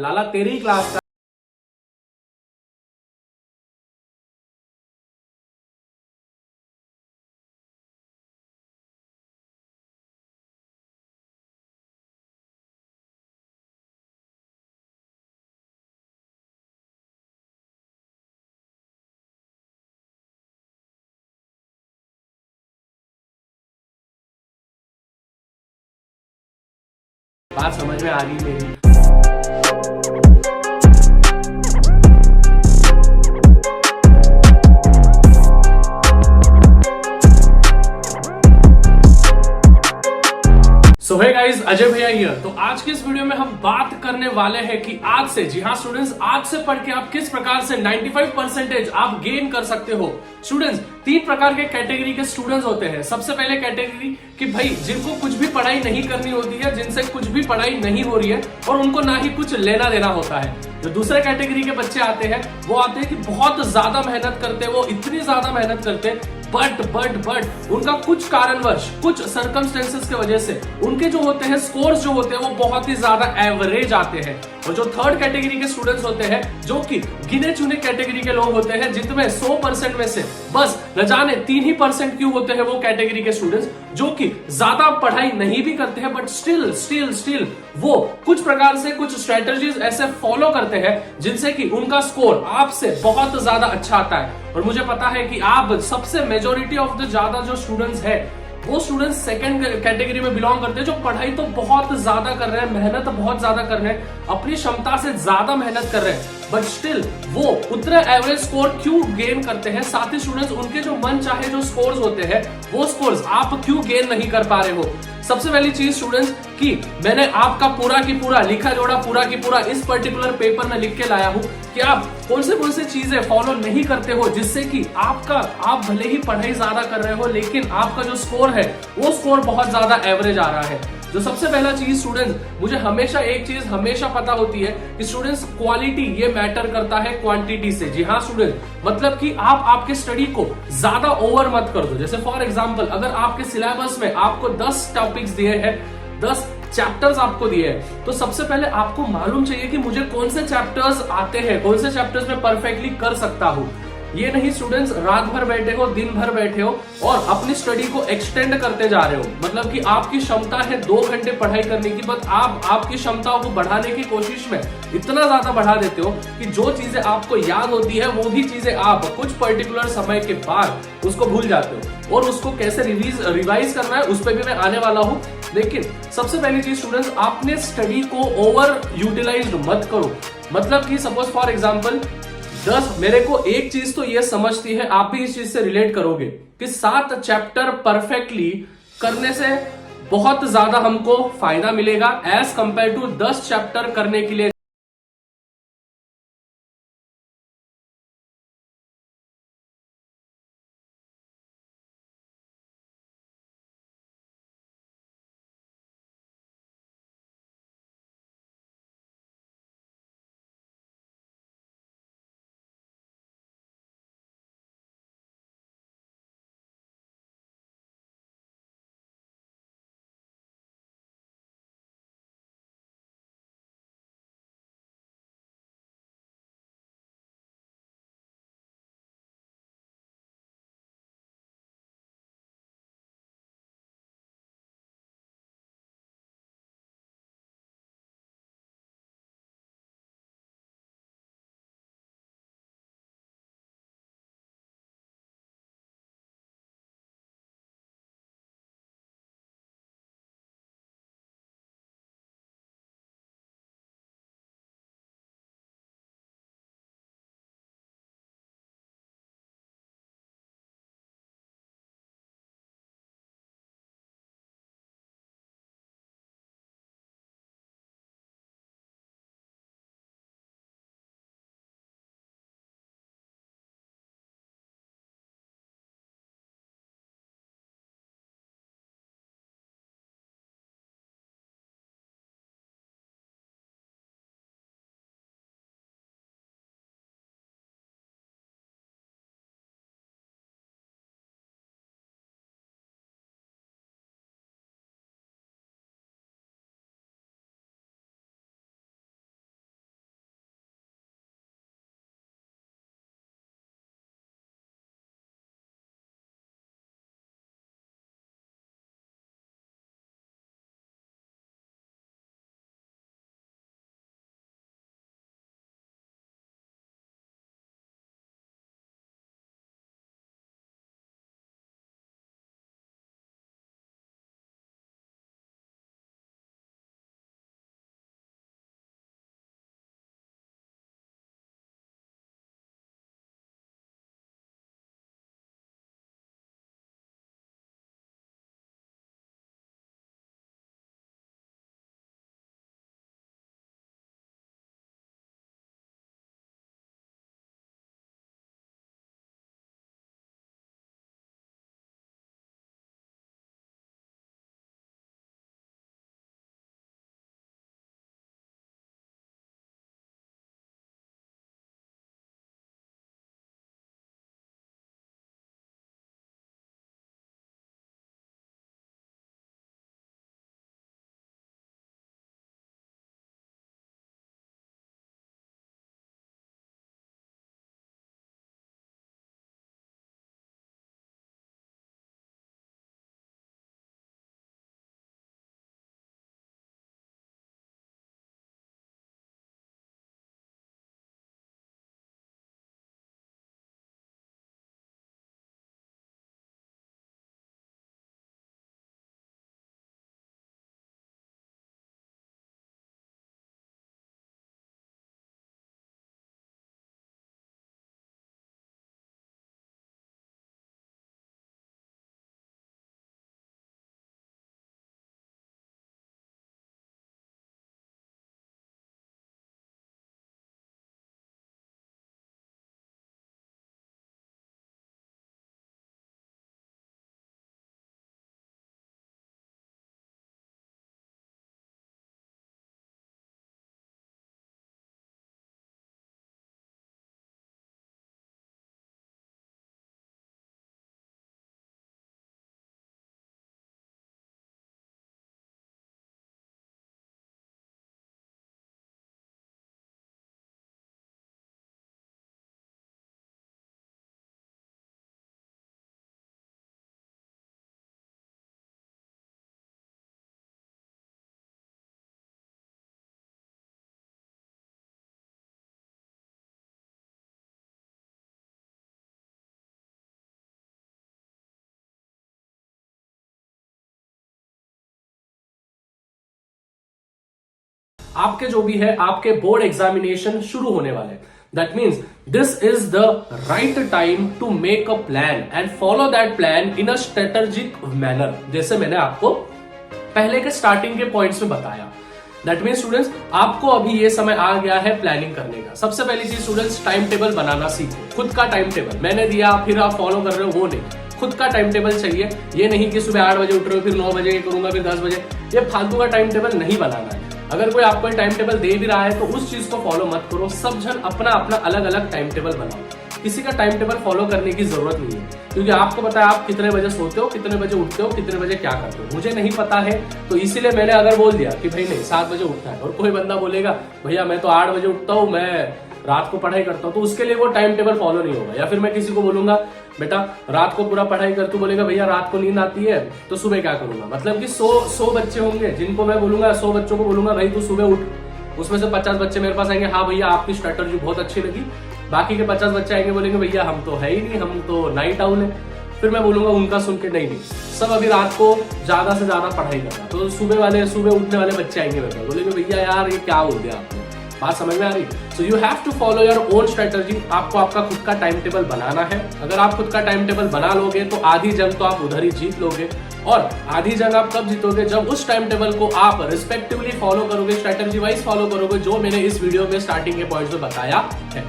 लाला तेरी क्लास का। बात समझ में आ रही है मेरी? सो हे गाइस, अजय भैया हियर। तो आज के इस वीडियो में हम बात करने वाले हैं कि आज से, जी हाँ स्टूडेंट्स, आज से पढ़ के आप किस प्रकार से 95% आप गेन कर सकते हो। स्टूडेंट्स, तीन प्रकार के कैटेगरी के स्टूडेंट्स होते हैं। सबसे पहले कैटेगरी कि भाई जिनको कुछ भी पढ़ाई नहीं करनी होती है, जिनसे कुछ भी पढ़ाई नहीं हो रही है और उनको ना ही कुछ लेना देना होता है। जो दूसरे कैटेगरी के बच्चे आते हैं वो आते हैं कि बहुत ज्यादा मेहनत करते हैं, वो इतनी ज्यादा मेहनत करते हैं बट उनका कुछ कारणवश, कुछ सर्कमस्टेंसेस की वजह से उनके जो होते हैं स्कोर्स जो होते हैं वो बहुत ही ज्यादा एवरेज आते हैं। और जो थर्ड कैटेगरी के स्टूडेंट्स होते हैं, जो कि गिने चुने कैटेगरी के लोग होते हैं, जिनमें 100% में से बस न जाने 3% क्यों होते हैं वो कैटेगरी के स्टूडेंट्स, जो कि ज्यादा पढ़ाई नहीं भी करते हैं बट स्टिल वो कुछ प्रकार से कुछ स्ट्रेटजीज ऐसे फॉलो करते हैं जिनसे कि उनका स्कोर आपसे बहुत ज्यादा अच्छा आता है। और मुझे पता है कि आप सबसे मेजोरिटी ऑफ द ज्यादा जो स्टूडेंट्स है वो स्टूडेंट्स सेकंड कैटेगरी में बिलोंग करते हैं, जो पढ़ाई तो बहुत ज्यादा कर रहे हैं, मेहनत बहुत ज्यादा कर रहे हैं, अपनी क्षमता से ज्यादा मेहनत कर रहे हैं, बट स्टिल वो उतने एवरेज स्कोर क्यों गेन करते हैं। साथ ही स्टूडेंट्स, उनके जो मन चाहे जो स्कोर्स होते हैं वो स्कोर्स आप क्यों गेन नहीं कर पा रहे हो। सबसे पहली चीज स्टूडेंट्स कि मैंने आपका पूरा की पूरा लिखा जोड़ा पूरा की पूरा इस पर्टिकुलर पेपर में लिख के लाया हूं कि आप कौन से चीजें फॉलो नहीं करते हो जिससे कि आप भले ही पढ़ाई ज्यादा कर रहे हो लेकिन आपका जो स्कोर है वो स्कोर बहुत ज्यादा एवरेज आ रहा है। जो सबसे पहला चीज स्टूडेंट्स, मुझे हमेशा एक चीज हमेशा पता होती है कि स्टूडेंट्स क्वालिटी ये मैटर करता है क्वांटिटी से। जी हाँ स्टूडेंट, मतलब कि आप आपके स्टडी को ज्यादा ओवर मत कर दो। जैसे फॉर एग्जांपल, अगर आपके सिलेबस में आपको 10 टॉपिक्स दिए हैं, 10 चैप्टर्स आपको दिए हैं, तो सबसे पहले आपको मालूम चाहिए कि मुझे कौन से चैप्टर्स आते हैं, कौन से चैप्टर्स में परफेक्टली कर सकता हूं। ये नहीं स्टूडेंट्स रात भर बैठे हो, दिन भर बैठे हो और अपनी स्टडी को एक्सटेंड करते जा रहे हो। मतलब कि आपकी क्षमता है 2 घंटे पढ़ाई करने की, बट आप आपकी क्षमताओं को बढ़ाने की कोशिश में इतना ज्यादा बढ़ा देते हो कि जो चीजें आपको याद होती है वो भी चीजें आप कुछ पर्टिकुलर समय के बाद उसको भूल जाते हो। और उसको कैसे रिवाइज करना है उस पर भी मैं आने वाला हूं। लेकिन सबसे पहली चीज स्टूडेंट्स, आपने स्टडी को ओवर यूटिलाइज मत करो। मतलब कि सपोज फॉर एग्जाम्पल 10, मेरे को एक चीज तो ये समझती है, आप भी इस चीज से रिलेट करोगे कि 7 चैप्टर परफेक्टली करने से बहुत ज्यादा हमको फायदा मिलेगा एज कंपेयर टू 10 चैप्टर करने के लिए। आपके जो भी है आपके बोर्ड एग्जामिनेशन शुरू होने वाले हैं। That means this is the right time to make a plan and follow that plan in a strategic manner, जैसे मैंने आपको पहले के स्टार्टिंग के पॉइंट्स में बताया। दैट मीन स्टूडेंट्स आपको अभी ये समय आ गया है प्लानिंग करने का। सबसे पहली चीज स्टूडेंट्स, टाइम टेबल बनाना सीखो, खुद का टाइम टेबल। मैंने दिया फिर आप फॉलो कर रहे हो वो नहीं, खुद का टाइम टेबल चाहिए। ये नहीं कि सुबह 8 बजे उठ रहे हो फिर 9 बजे ये करूंगा फिर 10 बजे, ये फालतू का टाइम टेबल नहीं बनाना है। अगर कोई आपको टाइम टेबल दे भी रहा है तो उस चीज को फॉलो मत करो। सब जन अपना अपना अलग अलग टाइम टेबल बनाओ, किसी का टाइम टेबल फॉलो करने की जरूरत नहीं है, क्योंकि आपको पता है आप कितने बजे सोते हो, कितने बजे उठते हो, कितने बजे क्या करते हो। मुझे नहीं पता है तो इसीलिए मैंने अगर बोल दिया कि भाई नहीं 7 बजे उठना है, और कोई बंदा बोलेगा भैया मैं तो 8 बजे उठता हूँ, मैं रात को पढ़ाई करता हूँ, तो उसके लिए वो टाइम टेबल फॉलो नहीं होगा। या फिर मैं किसी को बोलूंगा बेटा रात को पूरा पढ़ाई कर, तू बोलेगा भैया रात को नींद आती है तो सुबह क्या करूंगा। मतलब कि 100 बच्चे होंगे जिनको मैं बोलूंगा, 100 बच्चों को बोलूंगा भाई तू सुबह उठ, उसमें से 50 बच्चे मेरे पास आएंगे हाँ भैया आपकी स्ट्रेटजी बहुत अच्छी लगी, बाकी के 50 बच्चे आएंगे बोलेंगे भैया हम तो है ही नहीं, हम तो नाइट आउल है। फिर मैं बोलूंगा उनका सुन के नहीं सब अभी रात को ज्यादा से ज्यादा पढ़ाई करना, तो सुबह उठने वाले बच्चे आएंगे मेरे पास, बोलेंगे भैया यार ये क्या हो गया आपने, बात समझ में आ रही। So you have to follow your own strategy. आपको आपका खुद का टाइम टेबल बनाना है। अगर आप खुद का टाइम टेबल बना लोगे तो आधी जंग तो आप उधर ही जीत लोगे, और आधी जंग आप कब जीतोगे जब उस टाइम टेबल को आप रिस्पेक्टिवली फॉलो करोगे, स्ट्रेटजी वाइज फॉलो करोगे, जो मैंने इस वीडियो में स्टार्टिंग के पॉइंट्स में बताया है।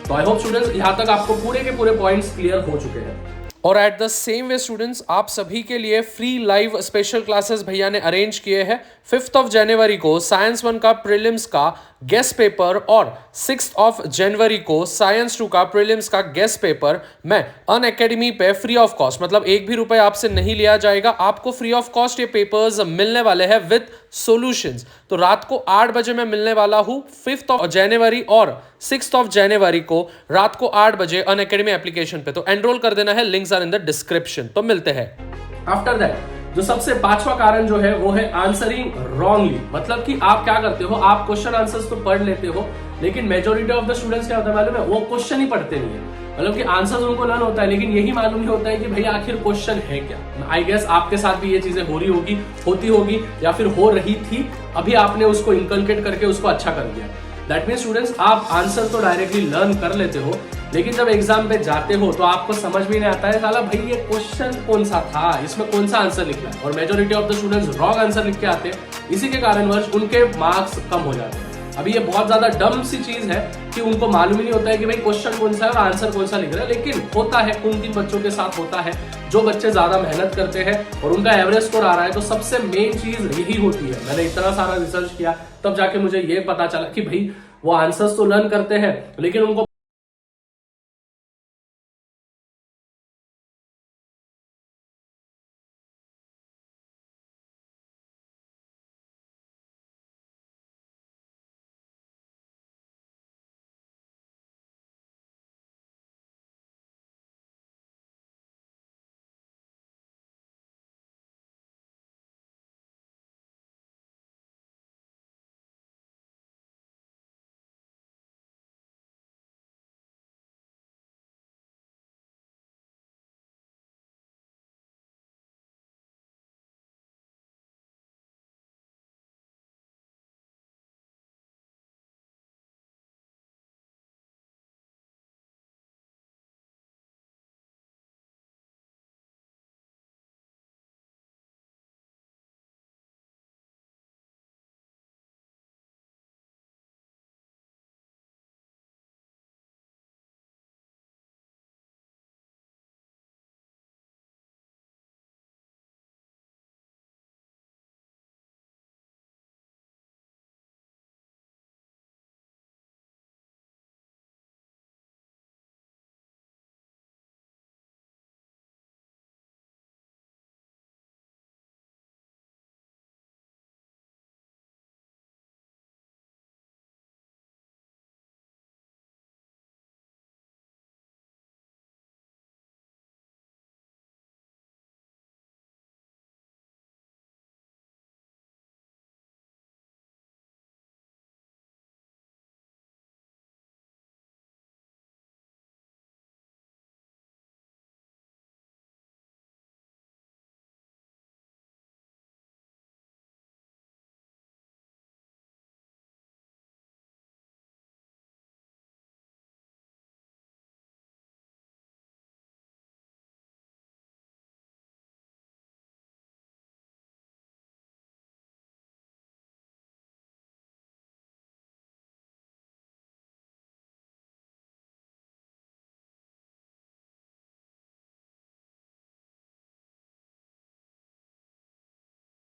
तो आई होप स्टूडेंट्स यहां तक आपको पूरे के पूरे पॉइंट्स क्लियर हो चुके हैं। और at the same way students आप सभी के लिए फ्री लाइव स्पेशल क्लासेस भैया ने अरेंज किए हैं। 5 जनवरी को साइंस 1 का प्रीलिम्स का गेस्ट पेपर और 6 जनवरी को साइंस 2 का प्रीलिम्स का गेस्ट पेपर मैं अनअकैडमी पे फ्री ऑफ कॉस्ट, मतलब एक भी रुपए आपसे नहीं लिया जाएगा, आपको फ्री ऑफ कॉस्ट ये पेपर्स मिलने वाले हैं विद सॉल्यूशंस। तो रात को 8 बजे मैं मिलने वाला हूं 5 जनवरी और 6 जनवरी को रात को 8 बजे अनअकैडमी एप्लीकेशन पे। तो एनरोल कर देना है, links are in the description. तो मिलते हैं। आफ्टर दैट जो सबसे 5वां कारण जो है वो है आंसरिंग रॉन्गली। मतलब कि आप क्या करते हो, आप क्वेश्चन आंसर्स तो पढ़ लेते हो लेकिन मेजोरिटी ऑफ द स्टूडेंट्स क्या होता है मालूम है, वो क्वेश्चन ही पढ़ते नहीं है। मतलब कि आंसर्स उनको लर्न होता है लेकिन यही मालूम नहीं होता है कि भैया आखिर क्वेश्चन है क्या। आई गेस आपके साथ भी ये चीजें हो रही होगी, होती होगी या फिर हो रही थी, अभी आपने उसको इनकलकेट करके उसको अच्छा कर दिया। दैट मीन स्टूडेंट्स आप आंसर तो डायरेक्टली लर्न कर लेते हो लेकिन जब एग्जाम पे जाते हो तो आपको समझ भी नहीं आता है साला भाई ये क्वेश्चन कौन सा था, इसमें कौन सा आंसर लिखना है। और majority of the students wrong answer लिख के आते हैं, इसी के कारणवश उनके मार्क्स कम हो जाते हैं। अभी ये बहुत ज्यादा डम सी चीज है कि उनको मालूम ही नहीं होता है कि भाई क्वेश्चन कौन सा है और आंसर कौन सा लिख रहा है। लेकिन होता है उन 3 बच्चों के साथ होता है जो बच्चे ज्यादा मेहनत करते हैं और उनका एवरेज स्कोर आ रहा है। तो सबसे मेन चीज यही होती है। मैंने इतना सारा रिसर्च किया तब जाके मुझे ये पता चला कि भाई वो आंसर्स तो लर्न करते हैं लेकिन उनको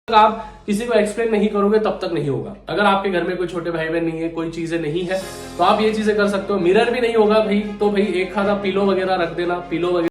आप किसी को एक्सप्लेन नहीं करोगे तब तक नहीं होगा। अगर आपके घर में कोई छोटे भाई बहन नहीं है, कोई चीजें नहीं है, तो आप ये चीजें कर सकते हो। मिरर भी नहीं होगा भाई, तो भाई एक खादा पिलो वगैरह रख देना, पिलो वगैरह